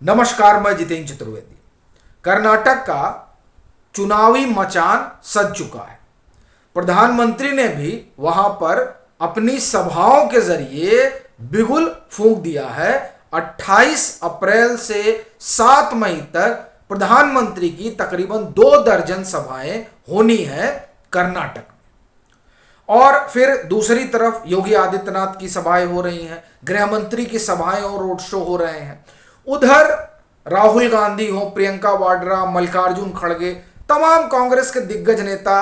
नमस्कार, मैं जितेंद्र चतुर्वेदी। कर्नाटक का चुनावी मचान सज चुका है। प्रधानमंत्री ने भी वहां पर अपनी सभाओं के जरिए बिगुल फूंक दिया है। 28 अप्रैल से 7 मई तक प्रधानमंत्री की तकरीबन 2 दर्जन सभाएं होनी है कर्नाटक में। और फिर दूसरी तरफ योगी आदित्यनाथ की सभाएं हो रही हैं, गृह मंत्री की सभाएं और रोड शो हो रहे हैं। उधर राहुल गांधी हो, प्रियंका वाड्रा, मल्लिकार्जुन खड़गे, तमाम कांग्रेस के दिग्गज नेता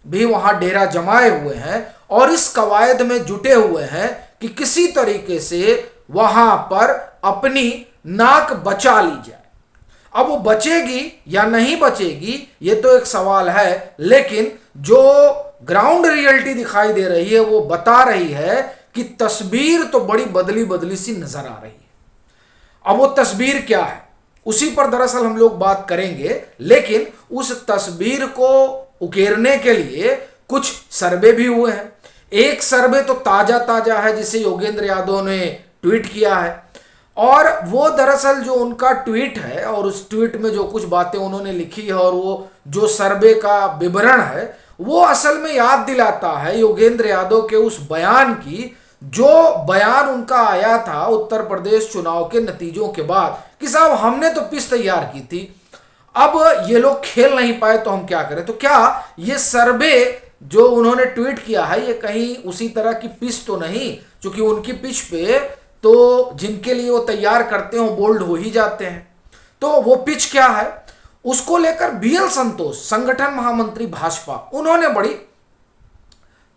भी वहां डेरा जमाए हुए हैं और इस कवायद में जुटे हुए हैं कि किसी तरीके से वहां पर अपनी नाक बचा ली जाए। अब वो बचेगी या नहीं बचेगी ये तो एक सवाल है, लेकिन जो ग्राउंड रियलिटी दिखाई दे रही है वो बता रही है कि तस्वीर तो बड़ी बदली बदली सी नजर आ रही है। अब वो तस्वीर क्या है उसी पर दरअसल हम लोग बात करेंगे, लेकिन उस तस्वीर को उकेरने के लिए कुछ सर्वे भी हुए हैं। एक सर्वे तो ताजा ताजा है जिसे योगेंद्र यादव ने ट्वीट किया है, और वो दरअसल जो उनका ट्वीट है और उस ट्वीट में जो कुछ बातें उन्होंने लिखी है और वो जो सर्वे का विवरण है वो असल में याद दिलाता है योगेंद्र यादव के उस बयान की, जो बयान उनका आया था उत्तर प्रदेश चुनाव के नतीजों के बाद कि साहब हमने तो पिच तैयार की थी, अब ये लोग खेल नहीं पाए तो हम क्या करें। तो क्या ये सर्वे जो उन्होंने ट्वीट किया है ये कहीं उसी तरह की पिच तो नहीं, क्योंकि उनकी पिच पे तो जिनके लिए वो तैयार करते हैं वो बोल्ड हो ही जाते हैं। तो वो पिच क्या है उसको लेकर बीएल संतोष, संगठन महामंत्री भाजपा, उन्होंने बड़ी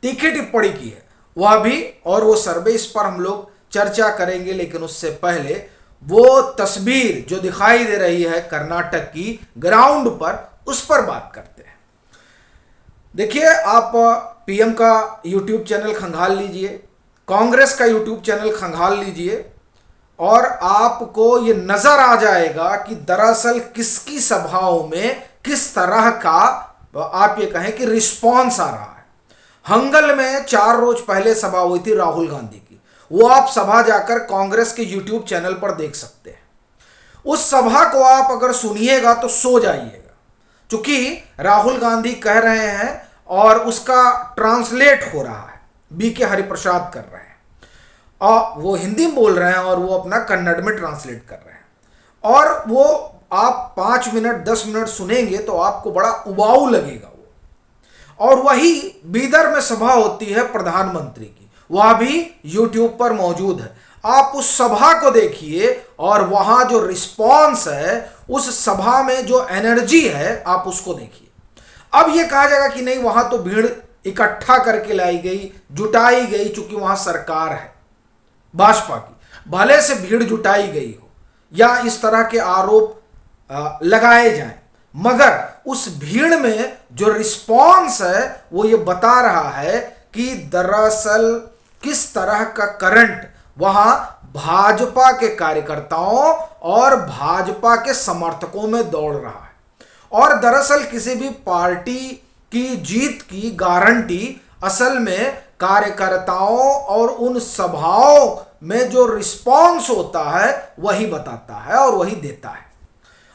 तीखी टिप्पणी की है वह भी, और वो सर्वे इस पर हम लोग चर्चा करेंगे। लेकिन उससे पहले वो तस्वीर जो दिखाई दे रही है कर्नाटक की ग्राउंड पर, उस पर बात करते हैं। देखिए, आप पीएम का यूट्यूब चैनल खंगाल लीजिए, कांग्रेस का यूट्यूब चैनल खंगाल लीजिए, और आपको ये नजर आ जाएगा कि दरअसल किसकी सभाओं में किस तरह का आप ये कहें कि रिस्पॉन्स आ रहा है। हंगल में 4 रोज पहले सभा हुई थी राहुल गांधी की, वो आप सभा जाकर कांग्रेस के यूट्यूब चैनल पर देख सकते हैं। उस सभा को आप अगर सुनिएगा तो सो जाइएगा, क्योंकि राहुल गांधी कह रहे हैं और उसका ट्रांसलेट हो रहा है, बीके हरिप्रसाद कर रहे हैं, और वो हिंदी में बोल रहे हैं और वो अपना कन्नड़ में ट्रांसलेट कर रहे हैं, और वो आप 5 मिनट 10 मिनट सुनेंगे तो आपको बड़ा उबाऊ लगेगा। और वही बीदर में सभा होती है प्रधानमंत्री की, वह भी यूट्यूब पर मौजूद है। आप उस सभा को देखिए और वहां जो रिस्पॉन्स है, उस सभा में जो एनर्जी है, आप उसको देखिए। अब ये कहा जाएगा कि नहीं वहां तो भीड़ इकट्ठा करके लाई गई, जुटाई गई, चूंकि वहां सरकार है भाजपा की, भले से भीड़ जुटाई गई हो या इस तरह के आरोप लगाए जाएं, मगर उस भीड़ में जो रिस्पॉन्स है वो ये बता रहा है कि दरअसल किस तरह का करंट वहां भाजपा के कार्यकर्ताओं और भाजपा के समर्थकों में दौड़ रहा है। और दरअसल किसी भी पार्टी की जीत की गारंटी असल में कार्यकर्ताओं और उन सभाओं में जो रिस्पॉन्स होता है वही बताता है और वही देता है।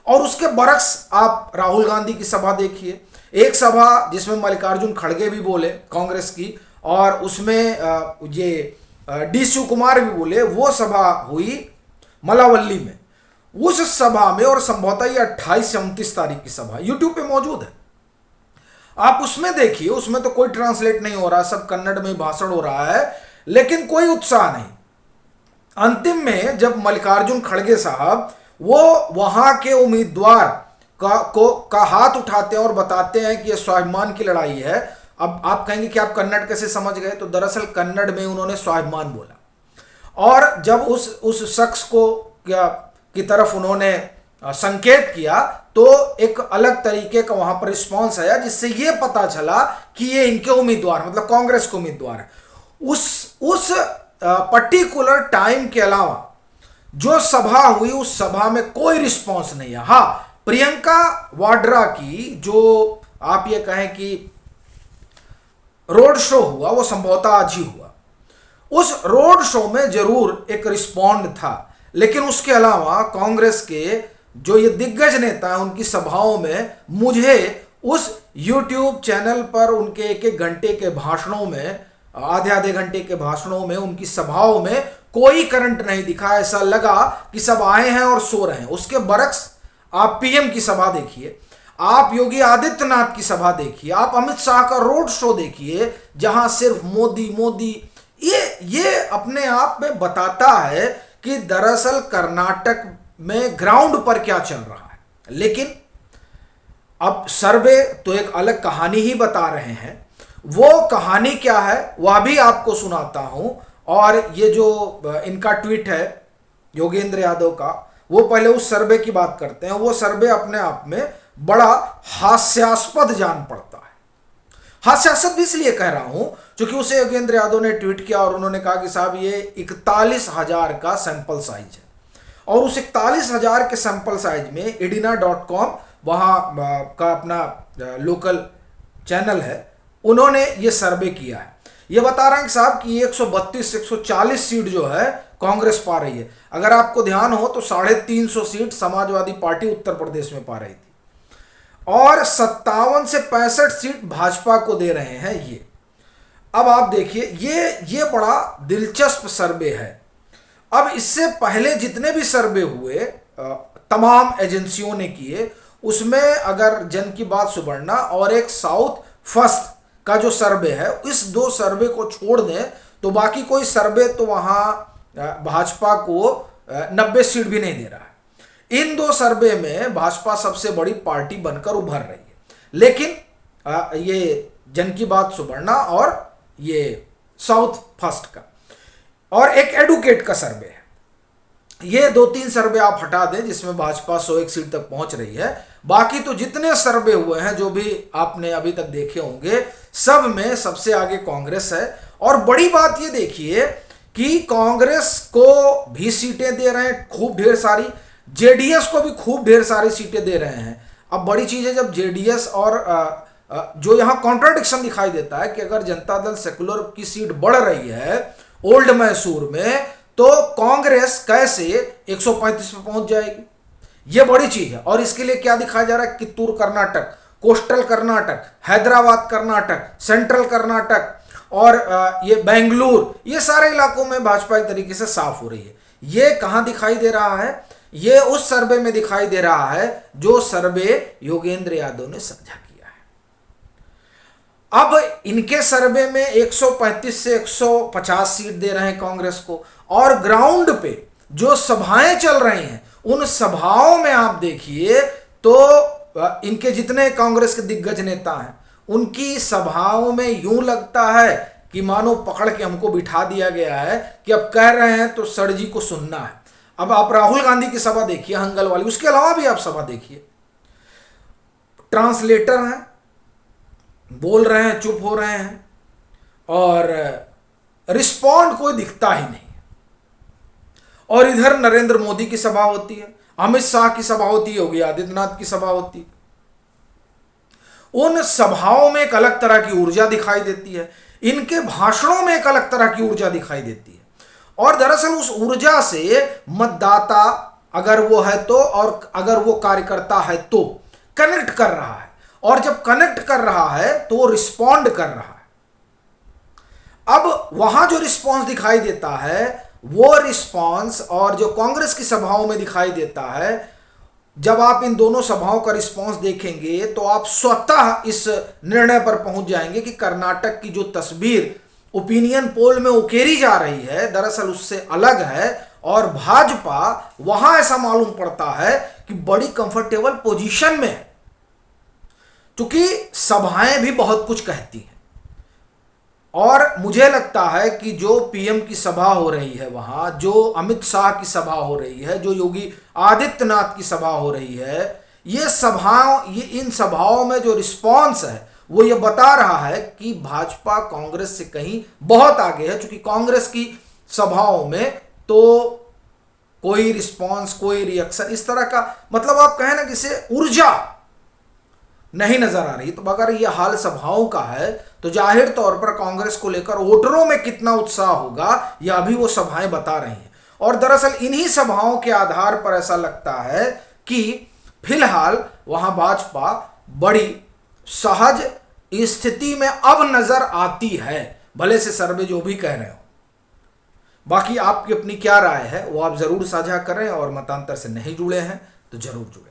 और उसके बरक्स आप राहुल गांधी की सभा देखिए, एक सभा जिसमें मल्लिकार्जुन खड़गे भी बोले कांग्रेस की, और उसमें ये डी शिवकुमार भी बोले, वो सभा हुई मलावल्ली में। उस सभा में, और संभवतः ये 28-29 तारीख की सभा यूट्यूब पे मौजूद है, आप उसमें देखिए, उसमें तो कोई ट्रांसलेट नहीं हो रहा, सब कन्नड़ में भाषण हो रहा है, लेकिन कोई उत्साह नहीं। अंतिम में जब मल्लिकार्जुन खड़गे साहब वो वहां के उम्मीदवार का हाथ उठाते हैं और बताते हैं कि यह स्वाभिमान की लड़ाई है। अब आप कहेंगे कि आप कन्नड़ कैसे समझ गए, तो दरअसल कन्नड़ में उन्होंने स्वाभिमान बोला, और जब उस शख्स को की तरफ उन्होंने संकेत किया तो एक अलग तरीके का वहां पर रिस्पॉन्स आया, जिससे ये पता चला कि ये इनके उम्मीदवार, मतलब कांग्रेस के उम्मीदवार है। उस पर्टिकुलर टाइम के अलावा जो सभा हुई उस सभा में कोई रिस्पॉन्स नहीं है। हाँ, प्रियंका वाड्रा की जो आप ये कहें कि रोड शो हुआ वो संभवतः आज ही हुआ, उस रोड शो में जरूर एक रिस्पॉन्ड था, लेकिन उसके अलावा कांग्रेस के जो ये दिग्गज नेता हैं उनकी सभाओं में मुझे उस YouTube चैनल पर उनके एक एक घंटे के भाषणों में, आधे आधे घंटे के भाषणों में, उनकी सभाओं में कोई करंट नहीं दिखा। ऐसा लगा कि सब आए हैं और सो रहे हैं। उसके बरक्स आप पीएम की सभा देखिए, आप योगी आदित्यनाथ की सभा देखिए, आप अमित शाह का रोड शो देखिए, जहां सिर्फ मोदी मोदी। ये अपने आप में बताता है कि दरअसल कर्नाटक में ग्राउंड पर क्या चल रहा है। लेकिन अब सर्वे तो एक अलग कहानी ही बता रहे हैं। वो कहानी क्या है वह भी आपको सुनाता हूं। और ये जो इनका ट्वीट है योगेंद्र यादव का, वो पहले उस सर्वे की बात करते हैं। वो सर्वे अपने आप में बड़ा हास्यास्पद जान पड़ता है। हास्यास्पद भी इसलिए कह रहा हूं क्योंकि उसे योगेंद्र यादव ने ट्वीट किया और उन्होंने कहा कि साहब ये 41,000 का सैंपल साइज है, और उस 41,000 के सैंपल साइज में edina.com वहाँ का अपना लोकल चैनल है, उन्होंने ये सर्वे किया है। ये बता रहे हैं कि साहब कि 132 140 सीट जो है कांग्रेस पा रही है। अगर आपको ध्यान हो तो 350 सीट समाजवादी पार्टी उत्तर प्रदेश में पा रही थी, और 57 से 65 सीट भाजपा को दे रहे हैं ये। अब आप देखिए, ये बड़ा दिलचस्प सर्वे है। अब इससे पहले जितने भी सर्वे हुए तमाम एजेंसियों ने किए, उसमें अगर जन की बात सुवर्णा और एक साउथ फर्स्ट का जो सर्वे है, इस दो सर्वे को छोड़ दें तो बाकी कोई सर्वे तो वहाँ भाजपा को 90 सीट भी नहीं दे रहा है। इन दो सर्वे में भाजपा सबसे बड़ी पार्टी बनकर उभर रही है। लेकिन ये जन की बात सुवर्णा और ये साउथ फर्स्ट का और एक एडुकेट का सर्वे है, ये 2-3 सर्वे आप हटा दें जिसमें भाजपा 101 सीट तक पहुंच रही है। बाकी तो जितने सर्वे हुए हैं जो भी आपने अभी तक देखे होंगे, सब में सबसे आगे कांग्रेस है। और बड़ी बात ये देखिए कि कांग्रेस को भी सीटें दे रहे हैं खूब ढेर सारी, जेडीएस को भी खूब ढेर सारी सीटें दे रहे हैं। अब बड़ी चीज है जब जेडीएस और जो यहां कॉन्ट्राडिक्शन दिखाई देता है कि अगर जनता दल सेकुलर की सीट बढ़ रही है ओल्ड मैसूर में, तो कांग्रेस कैसे 135 पे पहुंच जाएगी। यह बड़ी चीज है। और इसके लिए क्या दिखाया जा रहा है, कित्तूर कर्नाटक, कोस्टल कर्नाटक, हैदराबाद कर्नाटक, सेंट्रल कर्नाटक और ये बेंगलुरु, ये सारे इलाकों में भाजपा एक तरीके से साफ हो रही है। ये कहां दिखाई दे रहा है, ये उस सर्वे में दिखाई दे रहा है जो सर्वे योगेंद्र यादव ने साझा किया है। अब इनके सर्वे में 135 से 150 सीट दे रहे हैं कांग्रेस को, और ग्राउंड पे जो सभाएं चल रही हैं उन सभाओं में आप देखिए तो इनके जितने कांग्रेस के दिग्गज नेता हैं उनकी सभाओं में यूं लगता है कि मानो पकड़ के हमको बिठा दिया गया है कि अब कह रहे हैं तो सर जी को सुनना है। अब आप राहुल गांधी की सभा देखिए, हंगल वाली, उसके अलावा भी आप सभा देखिए, ट्रांसलेटर हैं, बोल रहे हैं, चुप हो रहे हैं, और रिस्पॉन्ड कोई दिखता ही नहीं। और इधर नरेंद्र मोदी की सभा होती है, अमित शाह की सभा होती है, योगी आदित्यनाथ की सभा होती है। उन सभाओं में एक अलग तरह की ऊर्जा दिखाई देती है, इनके भाषणों में एक अलग तरह की ऊर्जा दिखाई देती है। और दरअसल उस ऊर्जा से मतदाता अगर वो है तो, और अगर वो कार्यकर्ता है तो कनेक्ट कर रहा है, और जब कनेक्ट कर रहा है तो वो रिस्पॉन्ड कर रहा है। अब वहां जो रिस्पॉन्स दिखाई देता है वो रिस्पॉन्स और जो कांग्रेस की सभाओं में दिखाई देता है, जब आप इन दोनों सभाओं का रिस्पॉन्स देखेंगे तो आप स्वतः इस निर्णय पर पहुंच जाएंगे कि कर्नाटक की जो तस्वीर ओपिनियन पोल में उकेरी जा रही है दरअसल उससे अलग है, और भाजपा वहां ऐसा मालूम पड़ता है कि बड़ी कंफर्टेबल पोजीशन में है, क्योंकि सभाएं भी बहुत कुछ कहती हैं। और मुझे लगता है कि जो पीएम की सभा हो रही है वहां, जो अमित शाह की सभा हो रही है, जो योगी आदित्यनाथ की सभा हो रही है, ये इन सभाओं में जो रिस्पॉन्स है वो ये बता रहा है कि भाजपा कांग्रेस से कहीं बहुत आगे है। क्योंकि कांग्रेस की सभाओं में तो कोई रिस्पॉन्स, कोई रिएक्शन इस तरह का, मतलब आप कहें ना कि इसे ऊर्जा नहीं नजर आ रही। तो अगर यह हाल सभाओं का है तो जाहिर तौर पर कांग्रेस को लेकर वोटरों में कितना उत्साह होगा यह अभी वो सभाएं बता रही हैं। और दरअसल इन्हीं सभाओं के आधार पर ऐसा लगता है कि फिलहाल वहां भाजपा बड़ी सहज स्थिति में अब नजर आती है, भले से सर्वे जो भी कह रहे हो। बाकी आपकी अपनी क्या राय है वो आप जरूर साझा करें, और मतांतर से नहीं जुड़े हैं तो जरूर जुड़े।